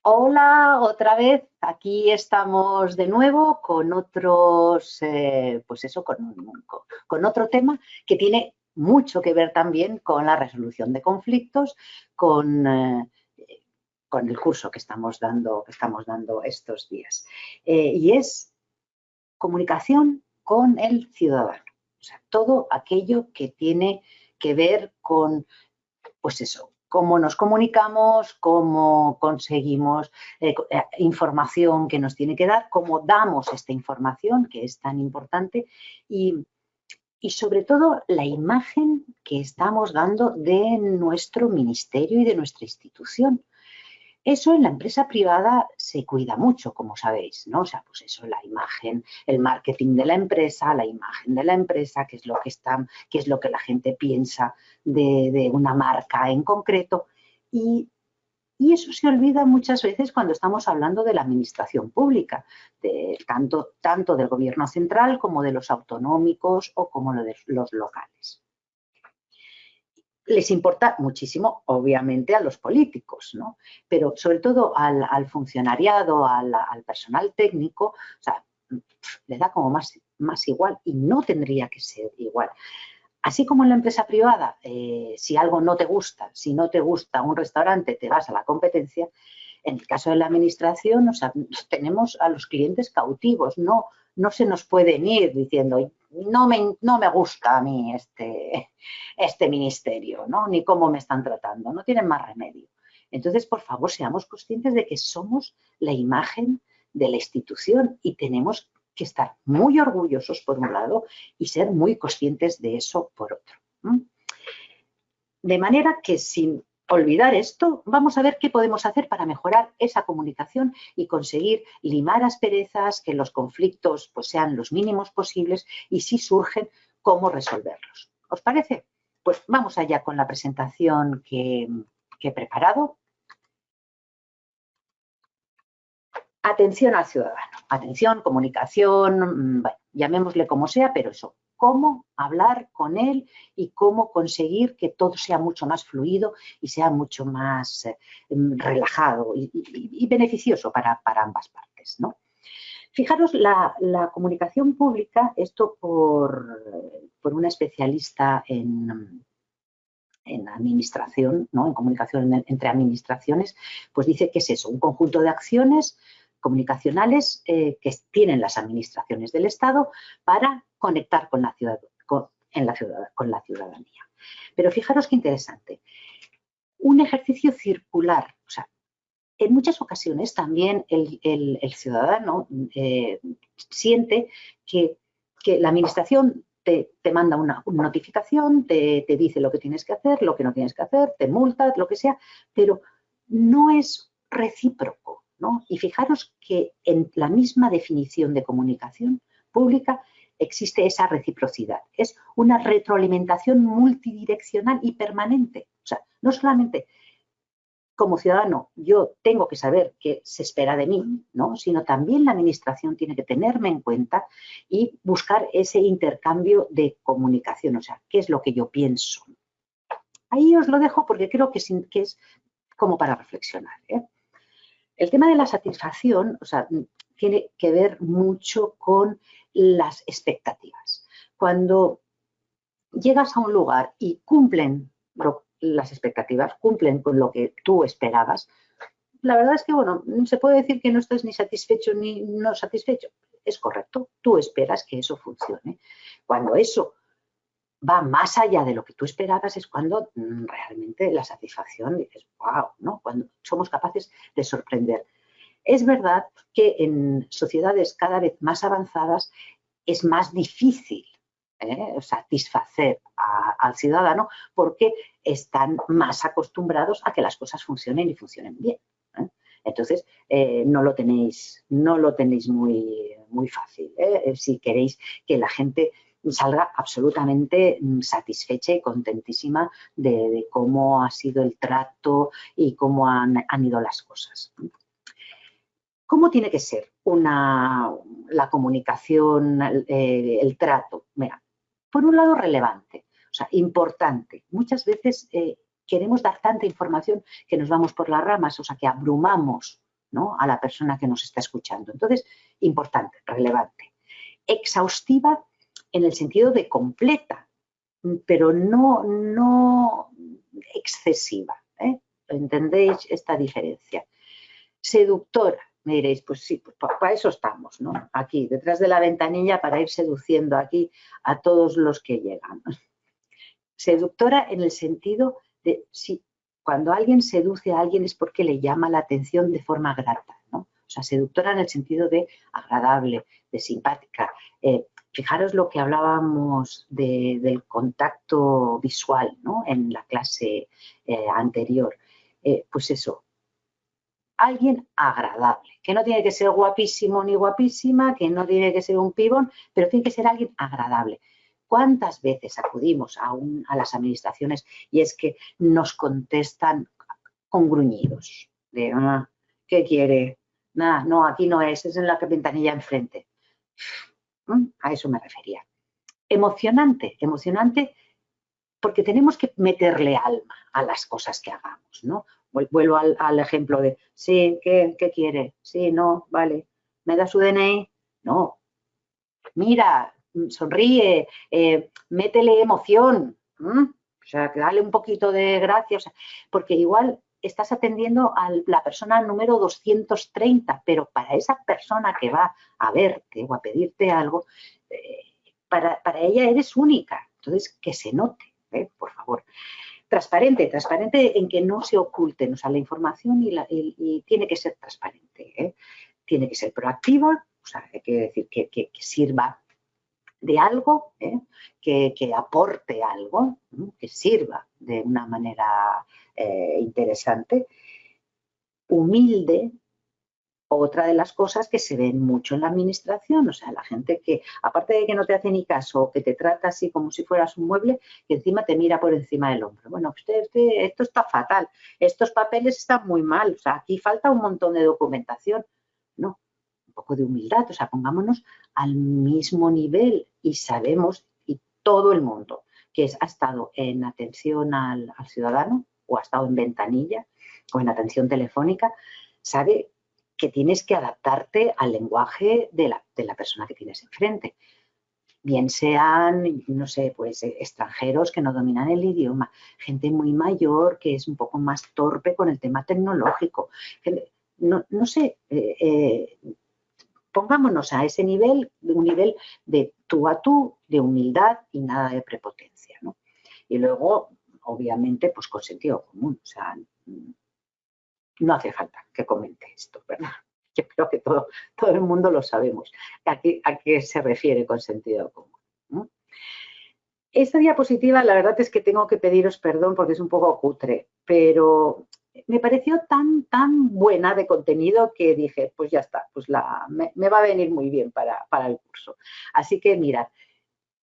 Hola, otra vez. Aquí estamos de nuevo con otros, pues eso, con otro tema que tiene mucho que ver también con la resolución de conflictos, con, eh, con el curso que estamos dando estos días. Y es comunicación con el ciudadano. O sea, todo aquello que tiene que ver con, pues eso, cómo nos comunicamos, cómo conseguimos información que nos tiene que dar, cómo damos esta información, que es tan importante, y, y sobre todo la imagen que estamos dando de nuestro ministerio y de nuestra institución. Eso en la empresa privada se cuida mucho, como sabéis, ¿no? O sea, pues eso, la imagen, el marketing de la empresa, la imagen de la empresa, qué es lo que la gente piensa de una marca en concreto. Y, y eso se olvida muchas veces cuando estamos hablando de la administración pública, tanto del gobierno central como de los autonómicos o como de los locales. Les importa muchísimo, obviamente, a los políticos, ¿no? Pero sobre todo al funcionariado, al personal técnico, o sea, le da como más igual y no tendría que ser igual. Así como en la empresa privada, si algo no te gusta, si no te gusta un restaurante, te vas a la competencia. En el caso de la administración, o sea, tenemos a los clientes cautivos, no se nos pueden ir diciendo, no me gusta a mí este ministerio, ¿no? Ni cómo me están tratando, no tienen más remedio. Entonces, por favor, seamos conscientes de que somos la imagen de la institución y tenemos que estar muy orgullosos por un lado y ser muy conscientes de eso por otro. De manera que sin olvidar esto, vamos a ver qué podemos hacer para mejorar esa comunicación y conseguir limar asperezas, que los conflictos pues, sean los mínimos posibles y si surgen, cómo resolverlos. ¿Os parece? Pues vamos allá con la presentación que he preparado. Atención al ciudadano, atención, comunicación, bueno, llamémosle como sea, pero eso, cómo hablar con él y cómo conseguir que todo sea mucho más fluido y sea mucho más relajado y beneficioso para ambas partes, ¿no? Fijaros, la comunicación pública, esto por una especialista en administración, ¿no? En comunicación entre administraciones, pues dice que es eso, un conjunto de acciones comunicacionales que tienen las administraciones del Estado para conectar con la ciudadanía. Pero fijaros qué interesante. Un ejercicio circular, o sea, en muchas ocasiones también el ciudadano siente que la administración te manda una notificación, te dice lo que tienes que hacer, lo que no tienes que hacer, te multa, lo que sea, pero no es recíproco, ¿no? Y fijaros que en la misma definición de comunicación pública existe esa reciprocidad. Es una retroalimentación multidireccional y permanente. O sea, no solamente como ciudadano yo tengo que saber qué se espera de mí, ¿no? Sino también la administración tiene que tenerme en cuenta y buscar ese intercambio de comunicación, o sea, qué es lo que yo pienso. Ahí os lo dejo porque creo que es como para reflexionar, ¿eh? El tema de la satisfacción, o sea, tiene que ver mucho con las expectativas. Cuando llegas a un lugar y cumplen las expectativas, cumplen con lo que tú esperabas, la verdad es que, bueno, se puede decir que no estás ni satisfecho ni no satisfecho. Es correcto, tú esperas que eso funcione. Cuando eso va más allá de lo que tú esperabas es cuando realmente la satisfacción dices, wow, ¿no? Cuando somos capaces de sorprender. Es verdad que en sociedades cada vez más avanzadas es más difícil satisfacer al ciudadano porque están más acostumbrados a que las cosas funcionen y funcionen bien. Entonces, no lo tenéis muy fácil. Si queréis que la gente salga absolutamente satisfecha y contentísima de cómo ha sido el trato y cómo han ido las cosas. ¿Cómo tiene que ser la comunicación, el trato? Mira, por un lado, relevante, o sea, importante. Muchas veces queremos dar tanta información que nos vamos por las ramas, o sea, que abrumamos ¿no?, a la persona que nos está escuchando. Entonces, importante, relevante. Exhaustiva en el sentido de completa, pero no excesiva, ¿eh? ¿Entendéis esta diferencia? Seductora, me diréis, pues sí, pues para eso estamos, ¿no? Aquí, detrás de la ventanilla, para ir seduciendo aquí a todos los que llegan. Seductora en el sentido de, sí, cuando alguien seduce a alguien es porque le llama la atención de forma grata, ¿no? O sea, seductora en el sentido de agradable, de simpática. Fijaros lo que hablábamos del contacto visual, ¿no?, en la clase anterior. Pues eso, alguien agradable, que no tiene que ser guapísimo ni guapísima, que no tiene que ser un pibón, pero tiene que ser alguien agradable. ¿Cuántas veces acudimos a las administraciones y es que nos contestan con gruñidos? De, ¿qué quiere? Nada, no, aquí no es en la ventanilla enfrente. A eso me refería. Emocionante, emocionante porque tenemos que meterle alma a las cosas que hagamos, ¿no? Vuelvo al ejemplo de, sí, ¿qué quiere? Sí, no, vale. ¿Me da su DNI? No. Mira, sonríe, métele emoción, o sea, dale un poquito de gracia, o sea, porque igual estás atendiendo a la persona número 230, pero para esa persona que va a verte o a pedirte algo, para ella eres única, entonces que se note, por favor. Transparente en que no se oculte, o sea, la información y tiene que ser transparente, tiene que ser proactiva, o sea, hay que decir que sirva de algo, que aporte algo, que sirva de una manera interesante, humilde. Otra de las cosas que se ven mucho en la administración, o sea, la gente que, aparte de que no te hace ni caso, que te trata así como si fueras un mueble, que encima te mira por encima del hombro. Bueno, esto está fatal, estos papeles están muy mal, o sea, aquí falta un montón de documentación. No, un poco de humildad, o sea, pongámonos al mismo nivel y sabemos, y todo el mundo que ha estado en atención al ciudadano o ha estado en ventanilla o en atención telefónica, sabe que tienes que adaptarte al lenguaje de la persona que tienes enfrente. Bien sean, no sé, pues extranjeros que no dominan el idioma, gente muy mayor que es un poco más torpe con el tema tecnológico. No sé, pongámonos a ese nivel, un nivel de tú a tú, de humildad y nada de prepotencia, ¿no? Y luego, obviamente, pues con sentido común, o sea, no hace falta que comente esto, ¿verdad? Yo creo que todo el mundo lo sabemos. ¿A qué se refiere con sentido común? ¿No? Esta diapositiva, la verdad es que tengo que pediros perdón porque es un poco cutre, pero me pareció tan buena de contenido que dije, pues ya está, pues me va a venir muy bien para el curso. Así que mirad,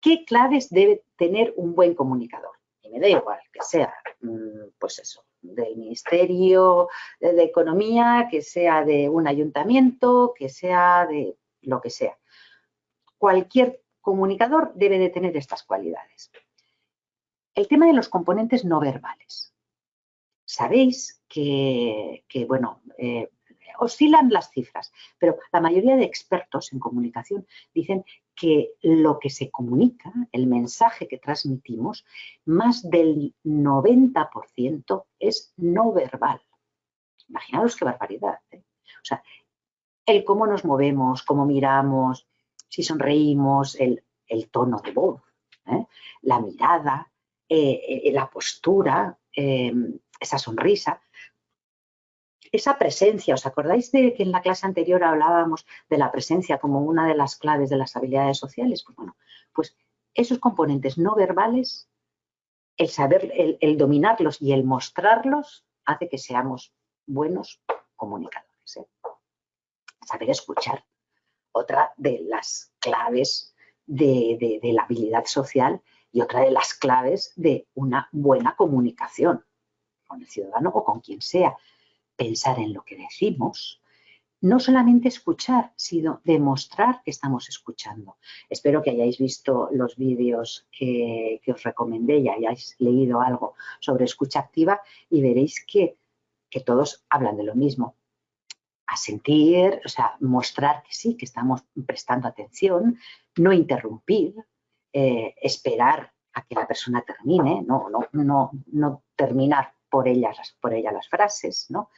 ¿qué claves debe tener un buen comunicador? Y me da igual que sea, pues eso, del Ministerio de Economía, que sea de un ayuntamiento, que sea de lo que sea. Cualquier comunicador debe de tener estas cualidades. El tema de los componentes no verbales. Sabéis que bueno, oscilan las cifras, pero la mayoría de expertos en comunicación dicen que lo que se comunica, el mensaje que transmitimos, más del 90% es no verbal. Imaginaros qué barbaridad, ¿eh? O sea, el cómo nos movemos, cómo miramos, si sonreímos, el tono de voz, la mirada, la postura, esa sonrisa, esa presencia. ¿Os acordáis de que en la clase anterior hablábamos de la presencia como una de las claves de las habilidades sociales? Pues bueno, pues esos componentes no verbales, el saber, el dominarlos y el mostrarlos hace que seamos buenos comunicadores, ¿eh? Saber escuchar, otra de las claves de la habilidad social y otra de las claves de una buena comunicación con el ciudadano o con quien sea. Pensar en lo que decimos, no solamente escuchar, sino demostrar que estamos escuchando. Espero que hayáis visto los vídeos que os recomendé y hayáis leído algo sobre escucha activa y veréis que todos hablan de lo mismo. asentir, o sea, mostrar que sí, que estamos prestando atención, no interrumpir, esperar a que la persona termine, no terminar por ella las frases, ¿no?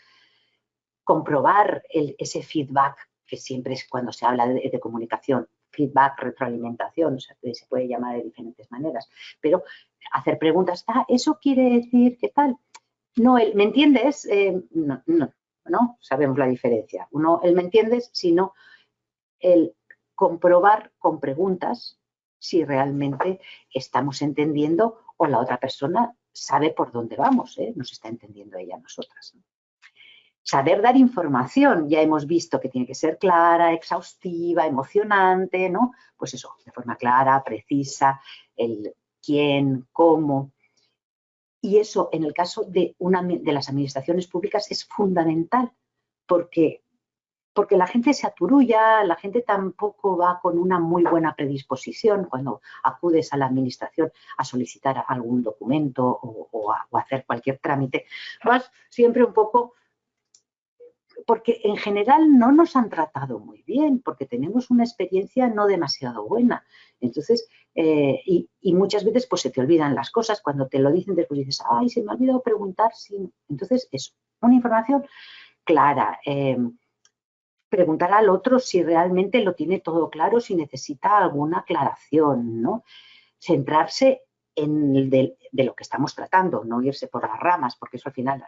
Comprobar ese feedback, que siempre es cuando se habla de comunicación, feedback, retroalimentación, o sea, se puede llamar de diferentes maneras, pero hacer preguntas, ¿eso quiere decir qué tal? No, ¿me entiendes? No, sabemos la diferencia. El ¿me entiendes? Sino el comprobar con preguntas si realmente estamos entendiendo o la otra persona sabe por dónde vamos, nos está entendiendo ella a nosotras, ¿no? Saber dar información, ya hemos visto que tiene que ser clara, exhaustiva, emocionante, ¿no? Pues eso, de forma clara, precisa, el quién, cómo. Y eso, en el caso de las administraciones públicas, es fundamental, porque la gente se aturulla, la gente tampoco va con una muy buena predisposición cuando acudes a la administración a solicitar algún documento o a hacer cualquier trámite. Vas siempre un poco, porque en general no nos han tratado muy bien, porque tenemos una experiencia no demasiado buena. Entonces, y muchas veces pues se te olvidan las cosas, cuando te lo dicen después dices, ay, se me ha olvidado preguntar. Sí. Entonces, eso, una información clara, preguntar al otro si realmente lo tiene todo claro, si necesita alguna aclaración, ¿no? Centrarse en de lo que estamos tratando, no irse por las ramas, porque eso al final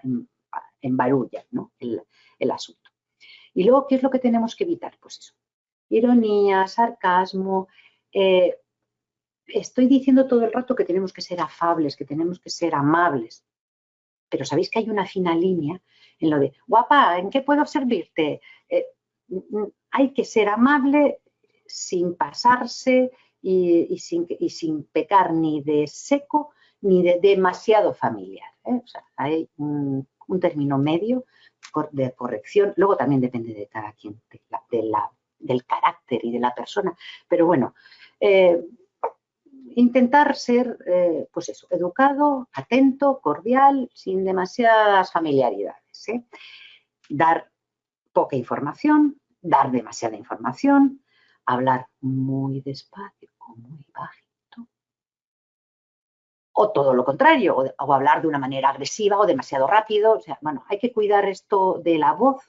embarulla, ¿no? el asunto. Y luego, ¿qué es lo que tenemos que evitar? Pues eso, ironía, sarcasmo. Estoy diciendo todo el rato que tenemos que ser afables, que tenemos que ser amables, pero sabéis que hay una fina línea en lo de, guapa, ¿en qué puedo servirte? Hay que ser amable sin pasarse y sin pecar ni de seco ni de demasiado familiar, ¿eh? O sea, hay un término medio de corrección. Luego también depende de cada quien, del carácter y de la persona. Pero bueno, intentar ser, pues eso, educado, atento, cordial, sin demasiadas familiaridades, ¿eh? Dar poca información, dar demasiada información, hablar muy despacio o muy bajito, o todo lo contrario, o hablar de una manera agresiva o demasiado rápido. O sea, bueno, hay que cuidar esto de la voz,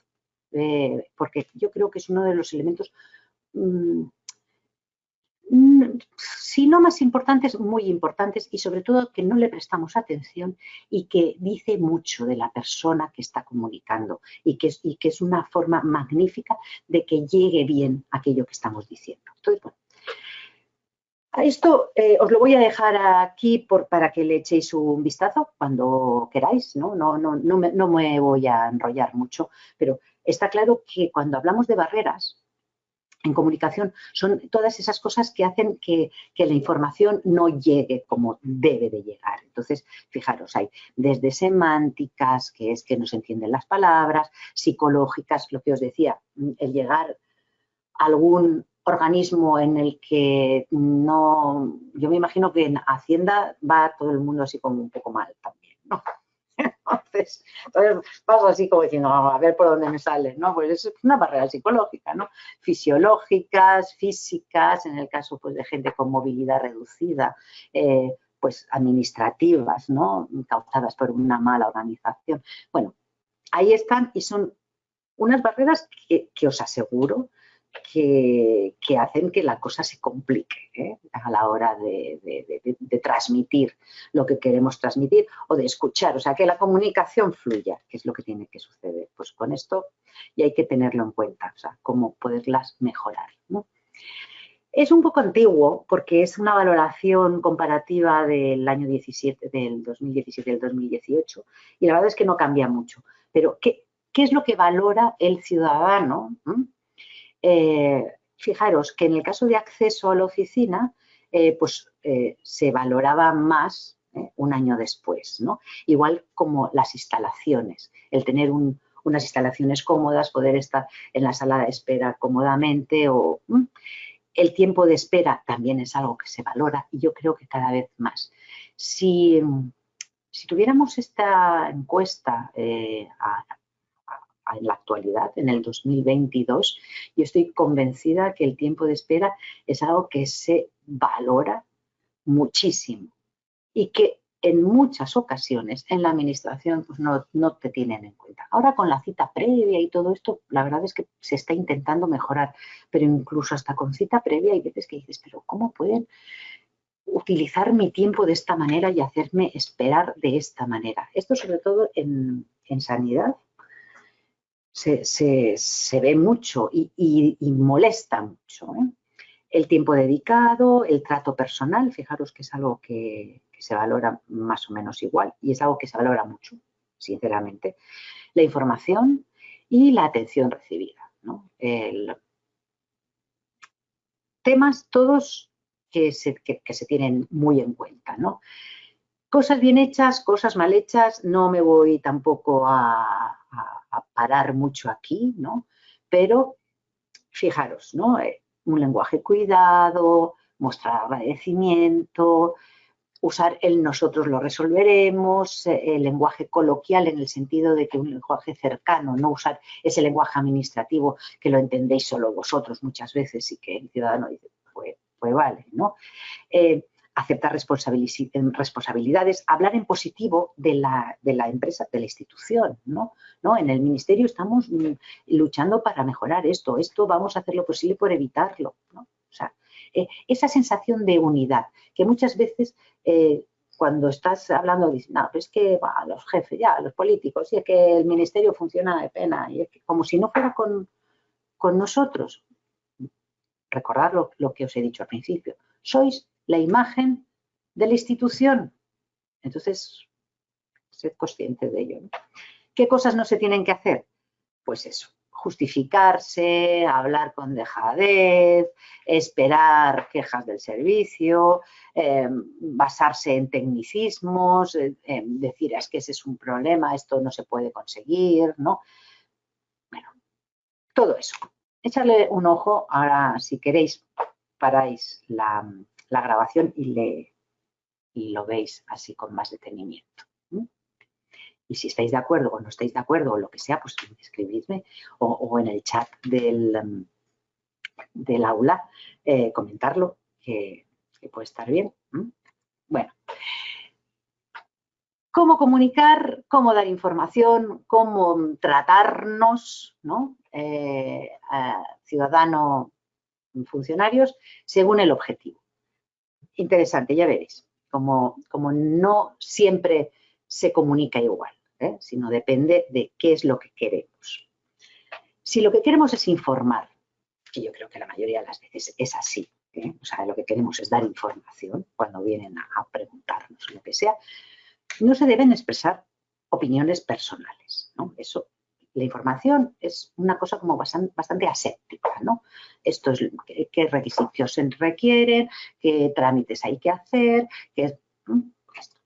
porque yo creo que es uno de los elementos, si no más importantes, muy importantes, y sobre todo que no le prestamos atención y que dice mucho de la persona que está comunicando y que es una forma magnífica de que llegue bien aquello que estamos diciendo. Entonces, bueno, a esto os lo voy a dejar aquí para que le echéis un vistazo cuando queráis, ¿no? No me voy a enrollar mucho, pero está claro que cuando hablamos de barreras en comunicación son todas esas cosas que hacen que la información no llegue como debe de llegar. Entonces, fijaros, hay desde semánticas, que es que no se entienden las palabras, psicológicas, lo que os decía, el llegar a algún organismo en el que no... Yo me imagino que en Hacienda va todo el mundo así como un poco mal también, ¿no? Entonces vas así como diciendo, a ver por dónde me sale, ¿no? Pues es una barrera psicológica, ¿no? Fisiológicas, físicas, en el caso pues de gente con movilidad reducida, pues administrativas, ¿no? Causadas por una mala organización. Bueno, ahí están y son unas barreras que os aseguro que hacen que la cosa se complique, ¿eh? A la hora de transmitir lo que queremos transmitir o de escuchar, o sea, que la comunicación fluya, que es lo que tiene que suceder. Pues con esto y hay que tenerlo en cuenta, o sea, cómo poderlas mejorar, ¿no? Es un poco antiguo porque es una valoración comparativa del año 17, del 2017 y del 2018 y la verdad es que no cambia mucho. Pero, ¿qué es lo que valora el ciudadano? Fijaros que en el caso de acceso a la oficina, se valoraba más un año después, ¿no? Igual como las instalaciones, el tener unas instalaciones cómodas, poder estar en la sala de espera cómodamente o... El tiempo de espera también es algo que se valora y yo creo que cada vez más. Si tuviéramos esta encuesta en la actualidad, en el 2022, yo estoy convencida que el tiempo de espera es algo que se valora muchísimo y que en muchas ocasiones en la administración pues no te tienen en cuenta. Ahora con la cita previa y todo esto, la verdad es que se está intentando mejorar, pero incluso hasta con cita previa hay veces que dices, pero ¿cómo pueden utilizar mi tiempo de esta manera y hacerme esperar de esta manera? Esto sobre todo en sanidad se ve mucho y molesta mucho, ¿eh? El tiempo dedicado, el trato personal, fijaros que es algo que se valora más o menos igual y es algo que se valora mucho, sinceramente. La información y la atención recibida, ¿no? Temas todos que se tienen muy en cuenta, ¿no? Cosas bien hechas, cosas mal hechas, no me voy tampoco a parar mucho aquí, ¿no? Pero fijaros, ¿no? Un lenguaje cuidado, mostrar agradecimiento, usar el nosotros lo resolveremos, el lenguaje coloquial en el sentido de que un lenguaje cercano, no usar ese lenguaje administrativo que lo entendéis solo vosotros muchas veces y que el ciudadano dice, pues vale, ¿no? Aceptar responsabilidades, hablar en positivo de la empresa, de la institución, ¿no? En el ministerio estamos luchando para mejorar esto vamos a hacer lo posible por evitarlo, ¿no? O sea, esa sensación de unidad, que muchas veces cuando estás hablando, dices, no, pero es que los jefes, ya, los políticos, y es que el ministerio funciona de pena, y es que como si no fuera con nosotros. Recordad lo que os he dicho al principio, sois la imagen de la institución. Entonces, sed conscientes de ello, ¿no? ¿Qué cosas no se tienen que hacer? Pues eso, justificarse, hablar con dejadez, esperar quejas del servicio, basarse en tecnicismos, decir es que ese es un problema, esto no se puede conseguir, ¿no? Bueno, todo eso. Echarle un ojo, ahora si queréis paráis la grabación y lo veis así con más detenimiento. Y si estáis de acuerdo o no estáis de acuerdo o lo que sea, pues escribidme o en el chat del aula comentarlo, que puede estar bien. Bueno, cómo comunicar, cómo dar información, cómo tratarnos, ¿no? Ciudadano, funcionarios, según el objetivo. Interesante, ya veréis, como no siempre se comunica igual, sino depende de qué es lo que queremos. Si lo que queremos es informar, que yo creo que la mayoría de las veces es así, o sea, lo que queremos es dar información cuando vienen a preguntarnos lo que sea, no se deben expresar opiniones personales, ¿no? Eso, la información es una cosa como bastante aséptica, ¿no? Esto es qué requisitos se requieren, qué trámites hay que hacer, esto.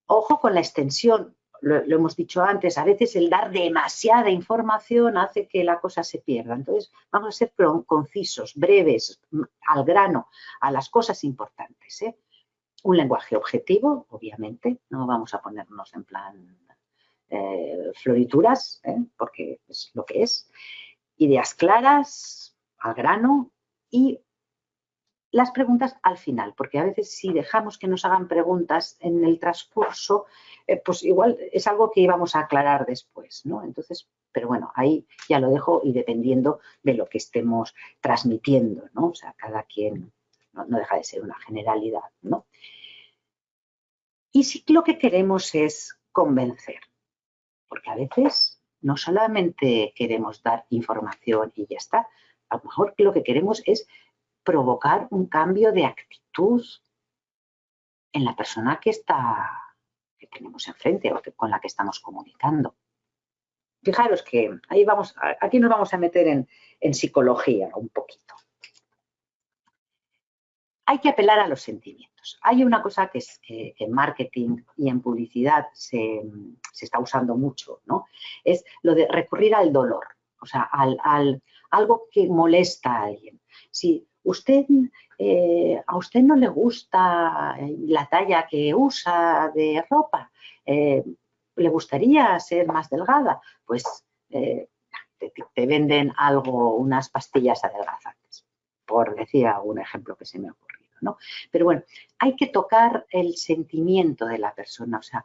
Ojo con la extensión, lo hemos dicho antes, a veces el dar demasiada información hace que la cosa se pierda. Entonces, vamos a ser concisos, breves, al grano, a las cosas importantes, ¿eh? Un lenguaje objetivo, obviamente, no vamos a ponernos en plan florituras, porque es lo que es. Ideas claras, al grano y las preguntas al final, porque a veces si dejamos que nos hagan preguntas en el transcurso, pues igual es algo que íbamos a aclarar después, ¿no? Entonces, pero bueno, ahí ya lo dejo y dependiendo de lo que estemos transmitiendo, ¿no? O sea, cada quien no deja de ser una generalidad, ¿no? Y si lo que queremos es convencer, porque a veces no solamente queremos dar información y ya está, a lo mejor lo que queremos es provocar un cambio de actitud en la persona que tenemos enfrente o con la que estamos comunicando. Fijaros que aquí nos vamos a meter en psicología un poquito. Hay que apelar a los sentimientos. Hay una cosa que en marketing y en publicidad se está usando mucho, ¿no? Es lo de recurrir al dolor, o sea, algo que molesta a alguien. Si a usted no le gusta la talla que usa de ropa, ¿le gustaría ser más delgada? Pues te venden algo, unas pastillas adelgazantes, por decir algún ejemplo que se me ha ocurrido, ¿no? Pero bueno, hay que tocar el sentimiento de la persona, o sea,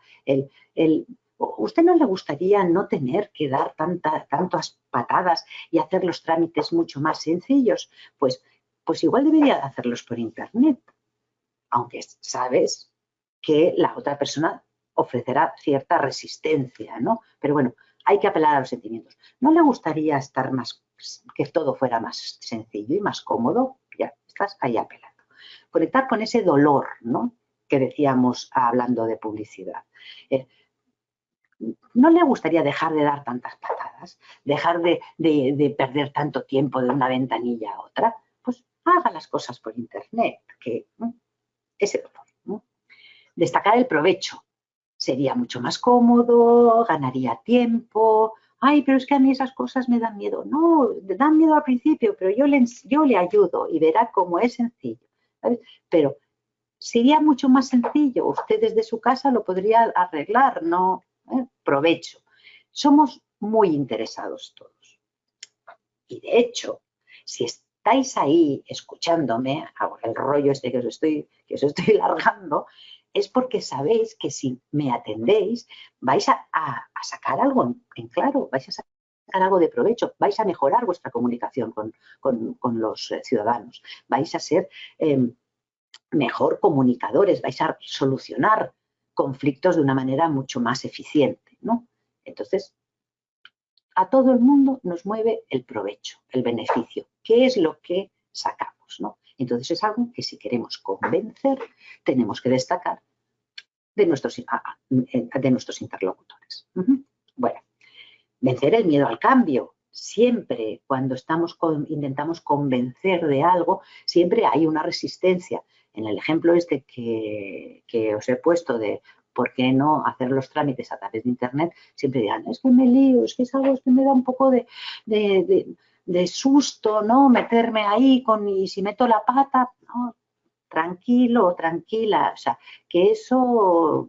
¿usted no le gustaría no tener que dar tantas patadas y hacer los trámites mucho más sencillos? Pues igual debería de hacerlos por internet, aunque sabes que la otra persona ofrecerá cierta resistencia, ¿no? Pero bueno, hay que apelar a los sentimientos. ¿No le gustaría que todo fuera más sencillo y más cómodo? Ya estás ahí apelando. Conectar con ese dolor, ¿no?, que decíamos hablando de publicidad. ¿No le gustaría dejar de dar tantas patadas? ¿Dejar de perder tanto tiempo de una ventanilla a otra? Pues haga las cosas por internet, que ese dolor, ¿no? Destacar el provecho. Sería mucho más cómodo, ganaría tiempo. Ay, pero es que a mí esas cosas me dan miedo. No, dan miedo al principio, pero yo le ayudo y verá cómo es sencillo, ¿sabes? Pero sería mucho más sencillo. Usted desde su casa lo podría arreglar, ¿no? Provecho. Somos muy interesados todos. Y de hecho, si estáis ahí escuchándome, el rollo este que os estoy largando, es porque sabéis que si me atendéis vais a sacar algo en claro, vais a sacar algo de provecho, vais a mejorar vuestra comunicación con los ciudadanos, vais a ser mejor comunicadores, vais a solucionar conflictos de una manera mucho más eficiente, ¿no? Entonces, a todo el mundo nos mueve el provecho, el beneficio. ¿Qué es lo que sacamos, no? Entonces es algo que si queremos convencer, tenemos que destacar de nuestros interlocutores. Bueno, vencer el miedo al cambio. Siempre cuando intentamos convencer de algo, siempre hay una resistencia. En el ejemplo este que os he puesto de por qué no hacer los trámites a través de internet, siempre dirán, es que me lío, es que es algo que me da un poco de susto, ¿no? Meterme ahí y si meto la pata, ¿no? Tranquilo, tranquila, o sea, que eso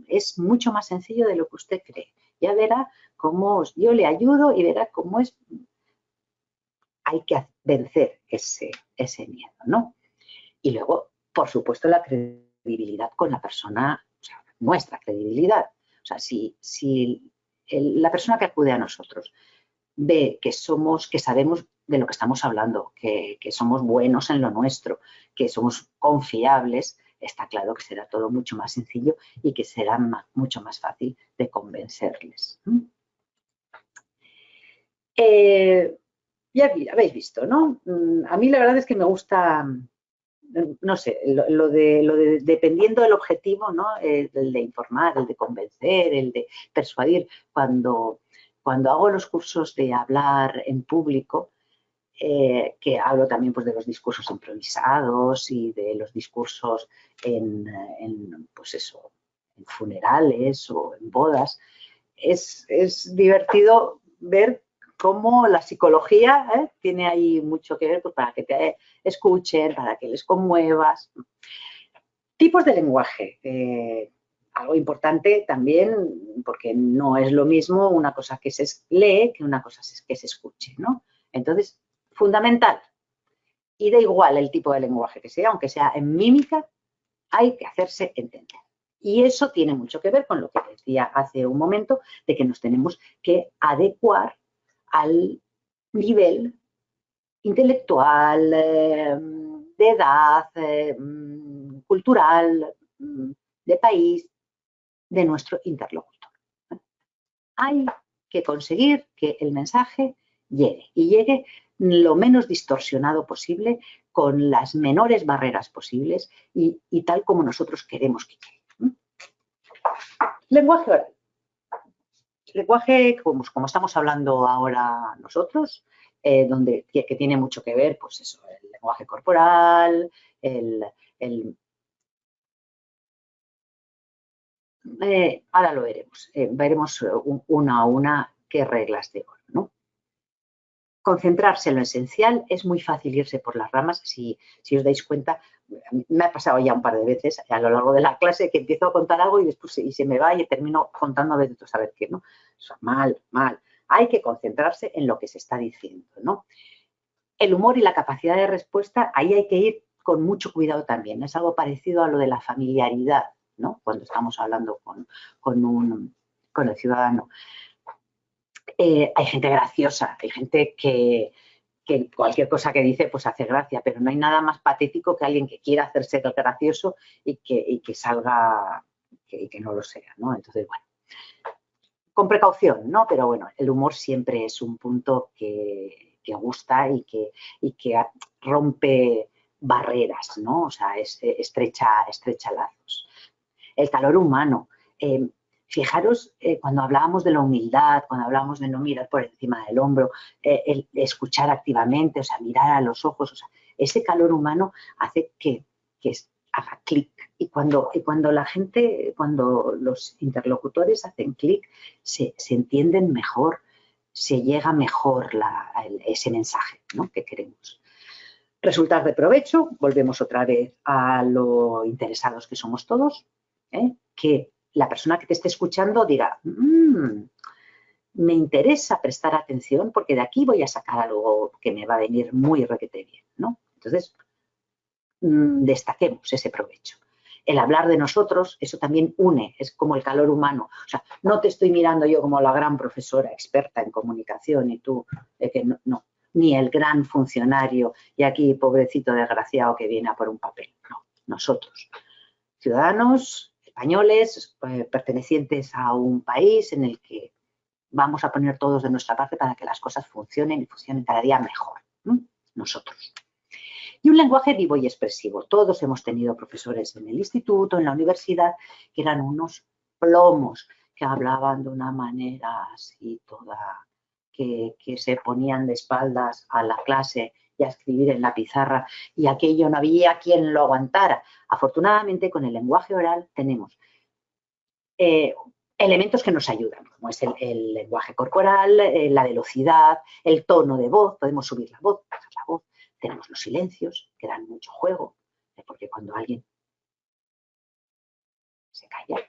es mucho más sencillo de lo que usted cree. Ya verá cómo yo le ayudo y verá cómo hay que vencer ese miedo, ¿no? Y luego, por supuesto, la credibilidad con la persona, o sea, nuestra credibilidad. O sea, si la persona que acude a nosotros ve que sabemos de lo que estamos hablando, que somos buenos en lo nuestro, que somos confiables, está claro que será todo mucho más sencillo y que será mucho más fácil de convencerles. Ya habéis visto, ¿no? A mí la verdad es que me gusta, no sé, lo de dependiendo del objetivo, ¿no? El de informar, el de convencer, el de persuadir. Cuando hago los cursos de hablar en público, que hablo también pues, de los discursos improvisados y de los discursos pues eso, en funerales o en bodas, es divertido ver cómo la psicología tiene ahí mucho que ver pues, para que te escuchen, para que les conmuevas. Tipos de lenguaje. Algo importante también, porque no es lo mismo una cosa que se lee que una cosa que se escuche, ¿no? Entonces, fundamental, y da igual el tipo de lenguaje que sea, aunque sea en mímica, hay que hacerse entender. Y eso tiene mucho que ver con lo que decía hace un momento, de que nos tenemos que adecuar al nivel intelectual, de edad, cultural, de país, de nuestro interlocutor. Hay que conseguir que el mensaje llegue y llegue lo menos distorsionado posible, con las menores barreras posibles y tal como nosotros queremos que llegue. Lenguaje oral. Lenguaje, como estamos hablando ahora nosotros, que tiene mucho que ver, pues eso, el lenguaje corporal, ahora lo veremos. Veremos una a una qué reglas de oro, ¿no? Concentrarse en lo esencial. Es muy fácil irse por las ramas. Si os dais cuenta, me ha pasado ya un par de veces a lo largo de la clase que empiezo a contar algo y después se me va y termino contando a ver de saber qué, ¿no? O sea, mal. hay que concentrarse en lo que se está diciendo, ¿no? El humor y la capacidad de respuesta, ahí hay que ir con mucho cuidado también. Es algo parecido a lo de la familiaridad, ¿no? Cuando estamos hablando con el ciudadano. Hay gente graciosa, hay gente que cualquier cosa que dice pues hace gracia, pero no hay nada más patético que alguien que quiera hacerse el gracioso y que salga y que no lo sea, ¿no? Entonces, bueno, con precaución, ¿no? Pero bueno, el humor siempre es un punto que gusta y que rompe barreras, ¿no? O sea, estrecha lazos. El calor humano. Fijaros, cuando hablábamos de la humildad, cuando hablábamos de no mirar por encima del hombro, el escuchar activamente, o sea, mirar a los ojos, o sea, ese calor humano hace que haga clic. Y cuando la gente, cuando los interlocutores hacen clic, se entienden mejor, se llega mejor ese mensaje, ¿no?, que queremos. Resultar de provecho, volvemos otra vez a lo interesados que somos todos, que la persona que te esté escuchando diga, me interesa prestar atención porque de aquí voy a sacar algo que me va a venir muy requete bien, ¿no? Entonces, destaquemos ese provecho. El hablar de nosotros, eso también une, es como el calor humano. O sea, no te estoy mirando yo como la gran profesora experta en comunicación y tú, que no, ni el gran funcionario y aquí pobrecito desgraciado que viene a por un papel. No, nosotros, ciudadanos españoles, pertenecientes a un país en el que vamos a poner todos de nuestra parte para que las cosas funcionen y funcionen cada día mejor. Nosotros. Y un lenguaje vivo y expresivo. Todos hemos tenido profesores en el instituto, en la universidad, que eran unos plomos, que hablaban de una manera así toda, que se ponían de espaldas a la clase y a escribir en la pizarra, y aquello no había quien lo aguantara. Afortunadamente, con el lenguaje oral tenemos elementos que nos ayudan, como es el lenguaje corporal, la velocidad, el tono de voz, podemos subir la voz, bajar la voz. Tenemos los silencios, que dan mucho juego, porque cuando alguien se calla,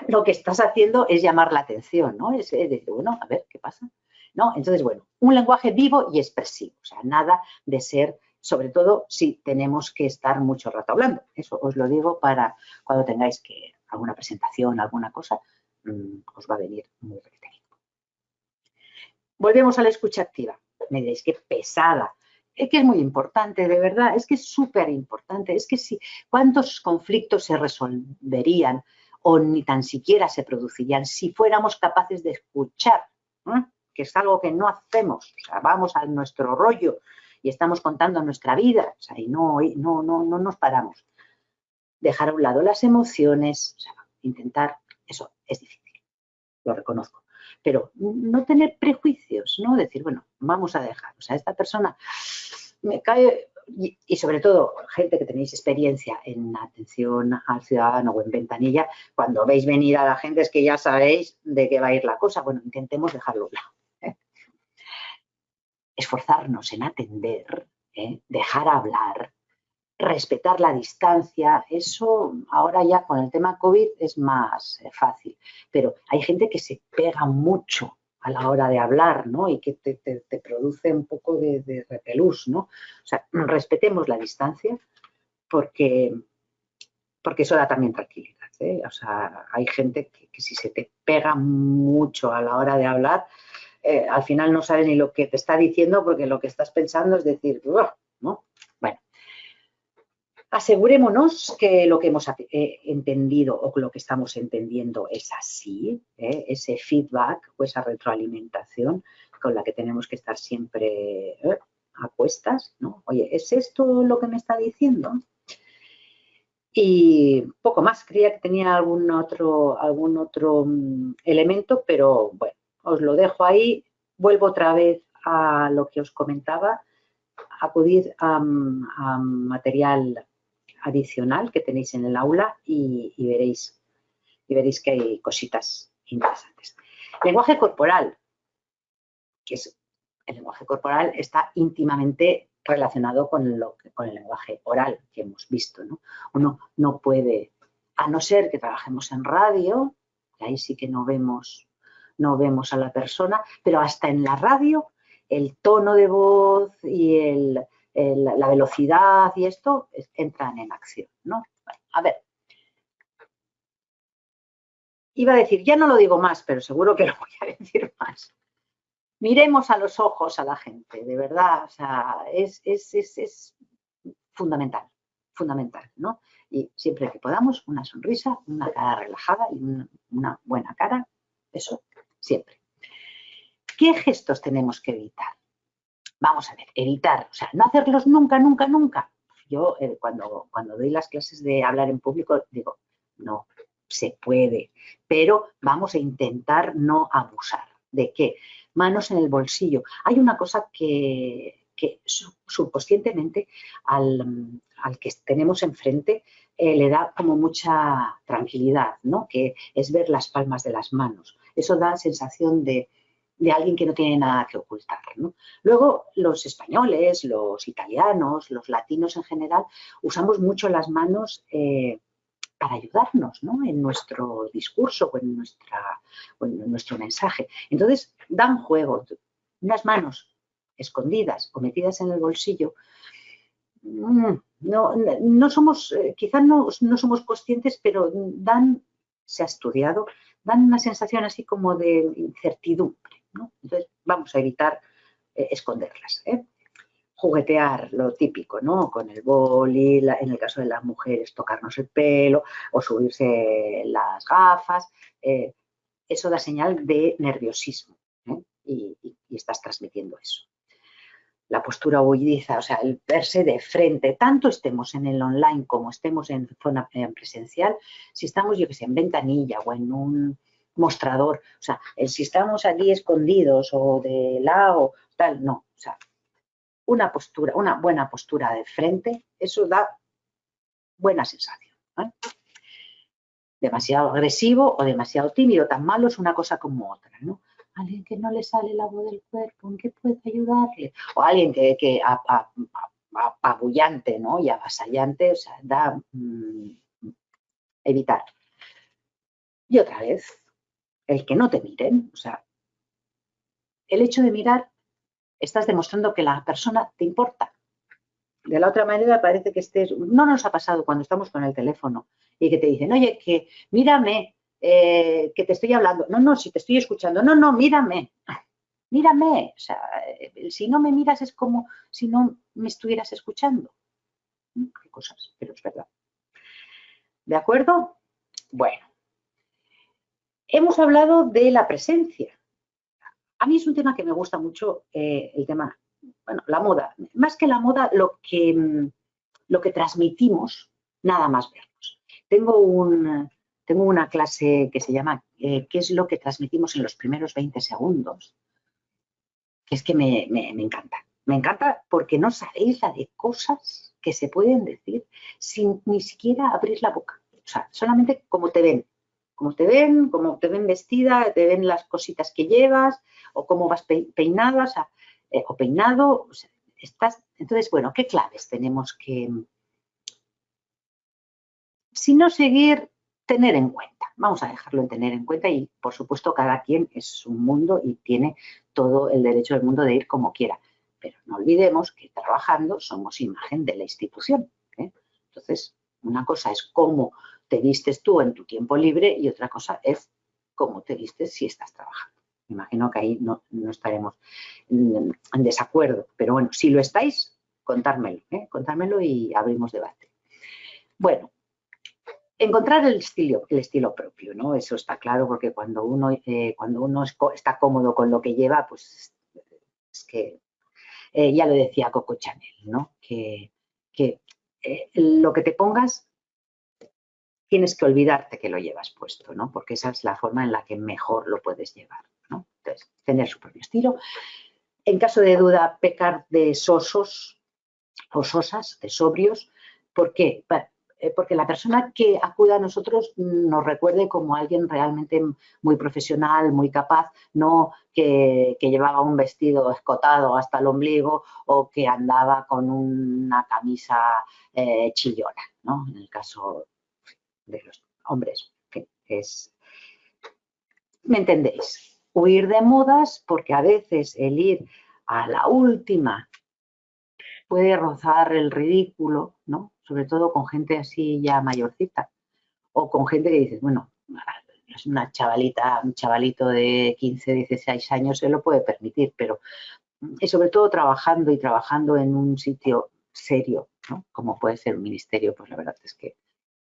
lo que estás haciendo es llamar la atención, ¿no? Es decir, bueno, a ver, ¿qué pasa? ¿No? Entonces, bueno, un lenguaje vivo y expresivo, o sea, nada de ser, sobre todo si tenemos que estar mucho rato hablando. Eso os lo digo para cuando tengáis que alguna presentación, alguna cosa, os va a venir muy requerido. Volvemos a la escucha activa. Me diréis, qué pesada. Es que es muy importante, de verdad, es que es súper importante. Es que si, ¿cuántos conflictos se resolverían o ni tan siquiera se producirían si fuéramos capaces de escuchar? Que es algo que no hacemos. O sea, vamos a nuestro rollo y estamos contando nuestra vida, o sea, y no nos paramos. Dejar a un lado las emociones, o sea, intentar, eso es difícil, lo reconozco. Pero no tener prejuicios, ¿no? Decir, bueno, vamos a dejar, o sea, esta persona me cae, y sobre todo, gente que tenéis experiencia en atención al ciudadano o en ventanilla, cuando veis venir a la gente es que ya sabéis de qué va a ir la cosa. Bueno, intentemos dejarlo a un lado. Esforzarnos en atender, dejar hablar, respetar la distancia, eso ahora ya con el tema COVID es más fácil, pero hay gente que se pega mucho a la hora de hablar, ¿no? Y que te produce un poco de repelús, ¿no? O sea, respetemos la distancia porque eso da también tranquilidad, ¿eh? O sea, hay gente que si se te pega mucho a la hora de hablar, al final no sabes ni lo que te está diciendo porque lo que estás pensando es decir, ¿no? Bueno. Asegurémonos que lo que hemos entendido o lo que estamos entendiendo es así, ese feedback o esa retroalimentación con la que tenemos que estar siempre a cuestas, ¿no? Oye, ¿es esto lo que me está diciendo? Y poco más, creía que tenía algún otro elemento, pero bueno, os lo dejo ahí. Vuelvo otra vez a lo que os comentaba, acudid a material adicional que tenéis en el aula y veréis que hay cositas interesantes. Lenguaje corporal, el lenguaje corporal está íntimamente relacionado con el lenguaje oral que hemos visto, ¿no? Uno no puede, a no ser que trabajemos en radio, que ahí sí que no vemos no vemos a la persona, pero hasta en la radio el tono de voz y la velocidad y esto entran en acción, ¿no? Bueno, a ver. Iba a decir, ya no lo digo más, pero seguro que lo voy a decir más. Miremos a los ojos a la gente, de verdad, o sea, es fundamental, fundamental, ¿no? Y siempre que podamos, una sonrisa, una cara relajada y una buena cara, eso, siempre. ¿Qué gestos tenemos que evitar? Vamos a ver, evitar, o sea, no hacerlos nunca, nunca, nunca. Yo cuando doy las clases de hablar en público digo, no, se puede, pero vamos a intentar no abusar. ¿De qué? Manos en el bolsillo. Hay una cosa que subconscientemente al que tenemos enfrente le da como mucha tranquilidad, ¿no? Que es ver las palmas de las manos. Eso da sensación de alguien que no tiene nada que ocultar, ¿no? Luego, los españoles, los italianos, los latinos en general, usamos mucho las manos para ayudarnos, ¿no? En nuestro discurso o en nuestro mensaje. Entonces, dan juego. Unas manos escondidas o metidas en el bolsillo, no somos, quizás no somos conscientes, pero se ha estudiado, dan una sensación así como de incertidumbre, ¿no? Entonces, vamos a evitar esconderlas, ¿eh? Juguetear, lo típico, ¿no? Con el boli, en el caso de las mujeres, tocarnos el pelo o subirse las gafas. Eso da señal de nerviosismo, ¿eh? Y estás transmitiendo eso. La postura huidiza, o sea, el verse de frente, tanto estemos en el online como estemos en zona presencial, si estamos, yo que sé, en ventanilla o en un mostrador, o sea, si estamos allí escondidos o de lado, tal, no, o sea, una buena postura de frente, eso da buena sensación, ¿eh? Demasiado agresivo o demasiado tímido, tan malo es una cosa como otra, ¿no? Alguien que no le sale la voz del cuerpo, ¿en qué puede ayudarle? O alguien que apabullante, ¿no? Y avasallante, o sea, da evitar. Y otra vez, el que no te miren, o sea, el hecho de mirar, estás demostrando que la persona te importa. De la otra manera parece que no nos ha pasado cuando estamos con el teléfono y que te dicen, oye, que mírame, que te estoy hablando. No, si te estoy escuchando. No, mírame. Mírame. O sea, si no me miras es como si no me estuvieras escuchando. Qué cosas, pero es verdad. ¿De acuerdo? Bueno. Hemos hablado de la presencia. A mí es un tema que me gusta mucho, el tema, bueno, la moda. Más que la moda, lo que transmitimos, nada más vernos. Tengo una clase que se llama ¿qué es lo que transmitimos en los primeros 20 segundos? Que es que me encanta. Me encanta porque no sabéis la de cosas que se pueden decir sin ni siquiera abrir la boca. O sea, solamente como te ven. Como te ven vestida, te ven las cositas que llevas o cómo vas peinada, o peinado. O sea, entonces, bueno, ¿qué claves tenemos que, si no seguir, tener en cuenta? Vamos a dejarlo en tener en cuenta y, por supuesto, cada quien es un mundo y tiene todo el derecho del mundo de ir como quiera. Pero no olvidemos que trabajando somos imagen de la institución, ¿eh? Entonces, una cosa es cómo te vistes tú en tu tiempo libre y otra cosa es cómo te vistes si estás trabajando. Me imagino que ahí no estaremos en desacuerdo, pero bueno, si lo estáis, contármelo y abrimos debate. Bueno, encontrar el estilo propio, ¿no? Eso está claro, porque cuando uno está cómodo con lo que lleva, pues es que ya lo decía Coco Chanel, ¿no? Que lo que te pongas tienes que olvidarte que lo llevas puesto, ¿no? Porque esa es la forma en la que mejor lo puedes llevar, ¿no? Entonces, tener su propio estilo. En caso de duda, pecar de sosos o sosas, de sobrios. ¿Por qué? Porque la persona que acuda a nosotros nos recuerde como alguien realmente muy profesional, muy capaz, no que llevaba un vestido escotado hasta el ombligo o que andaba con una camisa chillona, ¿no? En el caso de los hombres, que ¿me entendéis? huir de modas, porque a veces el ir a la última puede rozar el ridículo, ¿no? Sobre todo con gente así ya mayorcita, o con gente que dices, bueno, es una chavalita, un chavalito de 15, 16 años se lo puede permitir, pero y sobre todo trabajando y trabajando en un sitio serio, ¿no? Como puede ser un ministerio, pues la verdad es que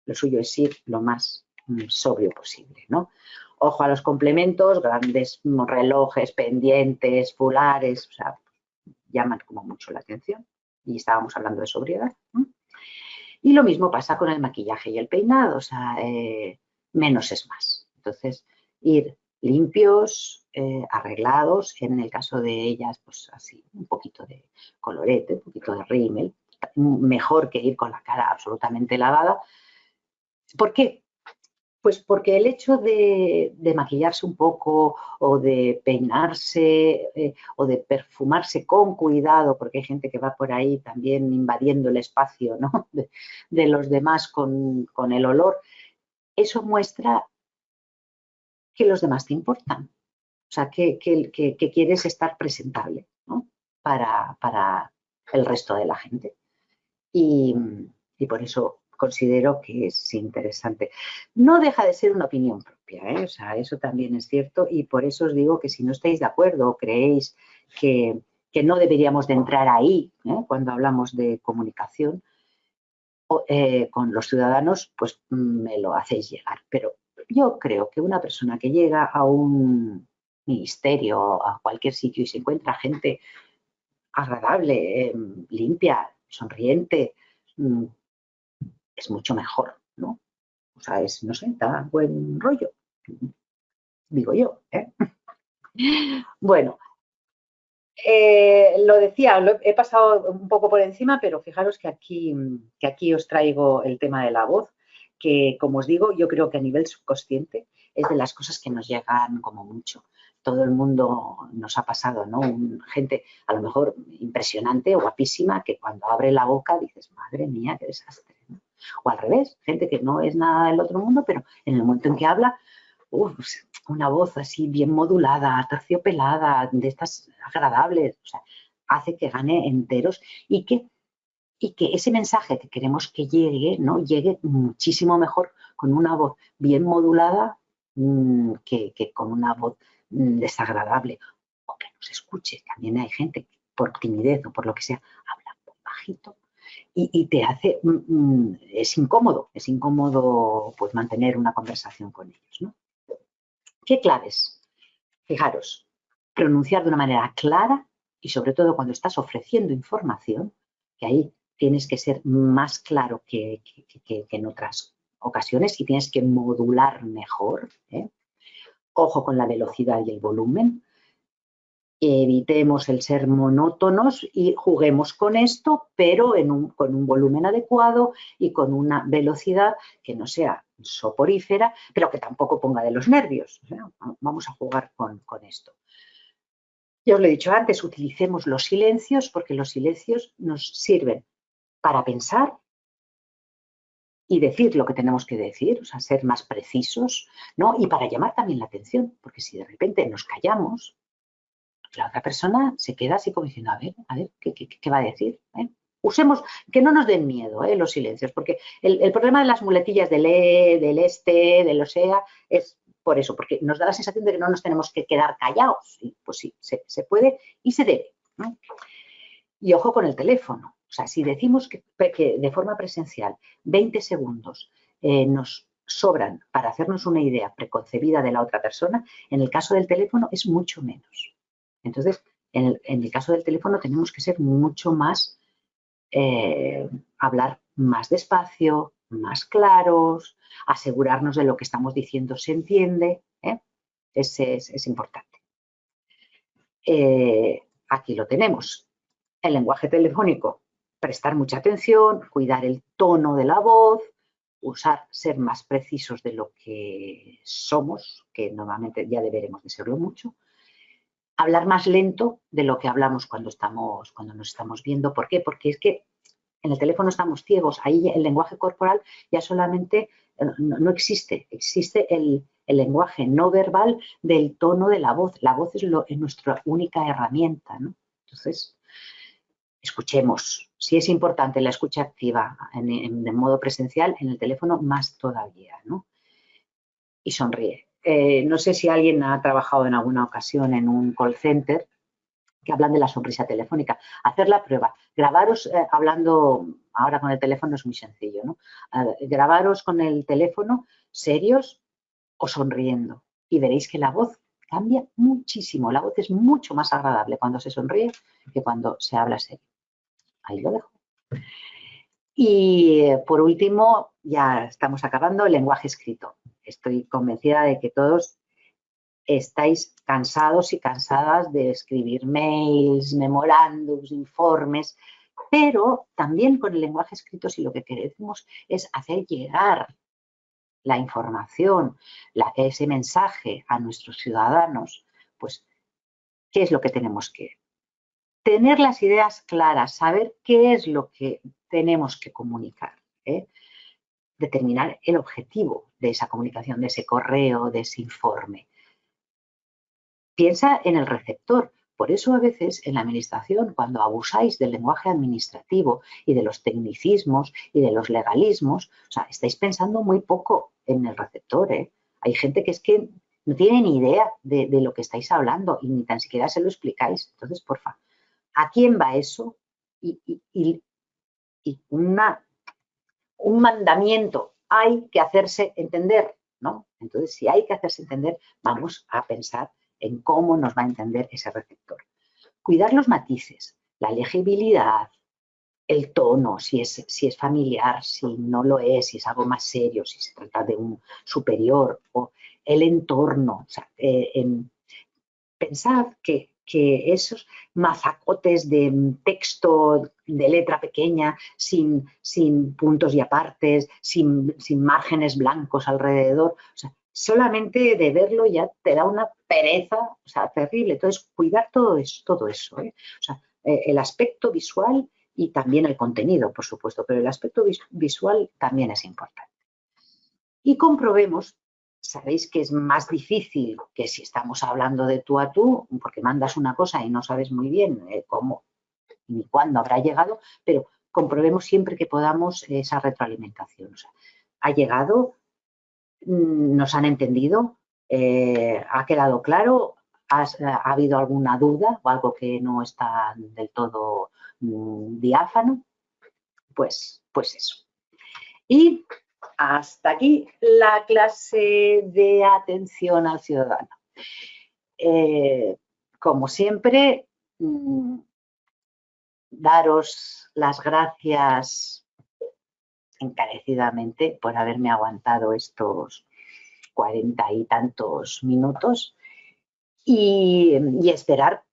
lo suyo es ir lo más sobrio posible, ¿no? Ojo a los complementos, grandes relojes, pendientes, fulares, o sea, llaman como mucho la atención. Y estábamos hablando de sobriedad, ¿no? Y lo mismo pasa con el maquillaje y el peinado, o sea, menos es más. Entonces, ir limpios, arreglados, en el caso de ellas, pues así, un poquito de colorete, un poquito de rímel, mejor que ir con la cara absolutamente lavada. ¿Por qué? Pues porque el hecho de maquillarse un poco o de peinarse o de perfumarse con cuidado, porque hay gente que va por ahí también invadiendo el espacio, ¿no? de los demás con el olor, eso muestra que los demás te importan. O sea, que quieres estar presentable, ¿no? Para el resto de la gente. Y por eso considero que es interesante. No deja de ser una opinión propia, ¿eh? O sea, eso también es cierto y por eso os digo que si no estáis de acuerdo o creéis que no deberíamos de entrar ahí, cuando hablamos de comunicación con los ciudadanos, pues me lo hacéis llegar. Pero yo creo que una persona que llega a un ministerio, a cualquier sitio y se encuentra gente agradable, limpia, sonriente, es mucho mejor, ¿no? O sea, no sé, da buen rollo, digo yo, ¿eh? Bueno, lo decía, he pasado un poco por encima, pero fijaros que aquí os traigo el tema de la voz, que como os digo, yo creo que a nivel subconsciente es de las cosas que nos llegan como mucho. Todo el mundo nos ha pasado, ¿no? Gente a lo mejor impresionante, guapísima, que cuando abre la boca dices, madre mía, qué desastre, ¿no? O al revés, gente que no es nada del otro mundo, pero en el momento en que habla, una voz así bien modulada, terciopelada, de estas agradables, o sea, hace que gane enteros y que ese mensaje que queremos que llegue, ¿no? Llegue muchísimo mejor con una voz bien modulada que con una voz desagradable o que no se escuche. También hay gente que por timidez o por lo que sea habla muy bajito y te hace, es incómodo pues mantener una conversación con ellos, ¿no? ¿Qué claves? Fijaros, pronunciar de una manera clara y sobre todo cuando estás ofreciendo información, que ahí tienes que ser más claro que en otras ocasiones y tienes que modular mejor, ¿eh? Ojo con la velocidad y el volumen. Evitemos el ser monótonos y juguemos con esto, pero con un volumen adecuado y con una velocidad que no sea soporífera, pero que tampoco ponga de los nervios. O sea, vamos a jugar con esto. Ya os lo he dicho antes, utilicemos los silencios porque los silencios nos sirven para pensar y decir lo que tenemos que decir, o sea, ser más precisos, ¿no? Y para llamar también la atención, porque si de repente nos callamos, la otra persona se queda así como diciendo, a ver, ¿qué va a decir? Usemos, que no nos den miedo los silencios, porque el problema de las muletillas del del del o sea, es por eso, porque nos da la sensación de que no nos tenemos que quedar callados. Y pues sí, se puede y se debe, ¿no? Y ojo con el teléfono. O sea, si decimos que de forma presencial 20 segundos nos sobran para hacernos una idea preconcebida de la otra persona, en el caso del teléfono es mucho menos. Entonces, en el caso del teléfono tenemos que ser mucho más, hablar más despacio, más claros, asegurarnos de lo que estamos diciendo se entiende, ¿eh? Es importante. Aquí lo tenemos. El lenguaje telefónico, prestar mucha atención, cuidar el tono de la voz, ser más precisos de lo que somos, que normalmente ya deberemos de serlo mucho, hablar más lento de lo que hablamos cuando nos estamos viendo. ¿Por qué? Porque es que en el teléfono estamos ciegos, ahí el lenguaje corporal ya solamente no existe, existe el lenguaje no verbal del tono de la voz. La voz es nuestra única herramienta, ¿no? Entonces, escuchemos. Si es importante la escucha activa de modo presencial, en el teléfono más todavía, ¿no? Y sonríe. No sé si alguien ha trabajado en alguna ocasión en un call center que hablan de la sonrisa telefónica. Hacer la prueba. Grabaros hablando, ahora con el teléfono es muy sencillo, ¿no? Grabaros con el teléfono serios o sonriendo y veréis que la voz cambia muchísimo. La voz es mucho más agradable cuando se sonríe que cuando se habla serio. Ahí lo dejo. Y por último, ya estamos acabando, el lenguaje escrito. Estoy convencida de que todos estáis cansados y cansadas de escribir mails, memorándums, informes, pero también con el lenguaje escrito, si lo que queremos es hacer llegar la información, ese mensaje a nuestros ciudadanos, pues, ¿qué es lo que tenemos que tener las ideas claras, saber qué es lo que tenemos que comunicar, determinar el objetivo de esa comunicación, de ese correo, de ese informe. Piensa en el receptor. Por eso a veces en la administración, cuando abusáis del lenguaje administrativo y de los tecnicismos y de los legalismos, o sea, estáis pensando muy poco en el receptor, ¿eh? Hay gente que es que no tiene ni idea de lo que estáis hablando y ni tan siquiera se lo explicáis. Entonces, porfa, ¿a quién va eso? Y un mandamiento, hay que hacerse entender, ¿no? Entonces, si hay que hacerse entender, vamos a pensar en cómo nos va a entender ese receptor. Cuidar los matices, la legibilidad, el tono, si es familiar, si no lo es, si es algo más serio, si se trata de un superior, o el entorno. O sea, pensad que esos mazacotes de texto de letra pequeña, sin puntos y apartes, sin márgenes blancos alrededor, o sea, solamente de verlo ya te da una pereza, o sea, terrible. Entonces, cuidar todo eso, ¿eh? O sea, el aspecto visual y también el contenido, por supuesto, pero el aspecto visual también es importante. Y comprobemos. Sabéis que es más difícil que si estamos hablando de tú a tú, porque mandas una cosa y no sabes muy bien cómo ni cuándo habrá llegado, pero comprobemos siempre que podamos esa retroalimentación. O sea, ha llegado, nos han entendido, ha quedado claro, ha habido alguna duda o algo que no está del todo diáfano, pues eso. Y hasta aquí la clase de atención al ciudadano. Como siempre, daros las gracias encarecidamente por haberme aguantado estos 40 y tantos minutos y esperar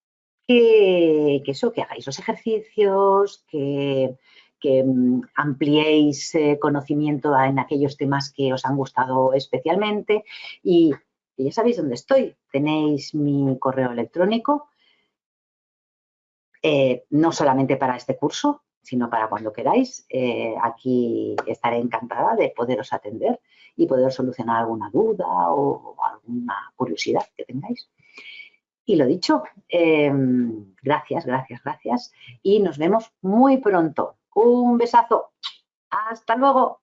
que hagáis los ejercicios, que ampliéis conocimiento en aquellos temas que os han gustado especialmente y ya sabéis dónde estoy. Tenéis mi correo electrónico, no solamente para este curso, sino para cuando queráis. Aquí estaré encantada de poderos atender y poder solucionar alguna duda o alguna curiosidad que tengáis. Y lo dicho, gracias y nos vemos muy pronto. Un besazo. Hasta luego.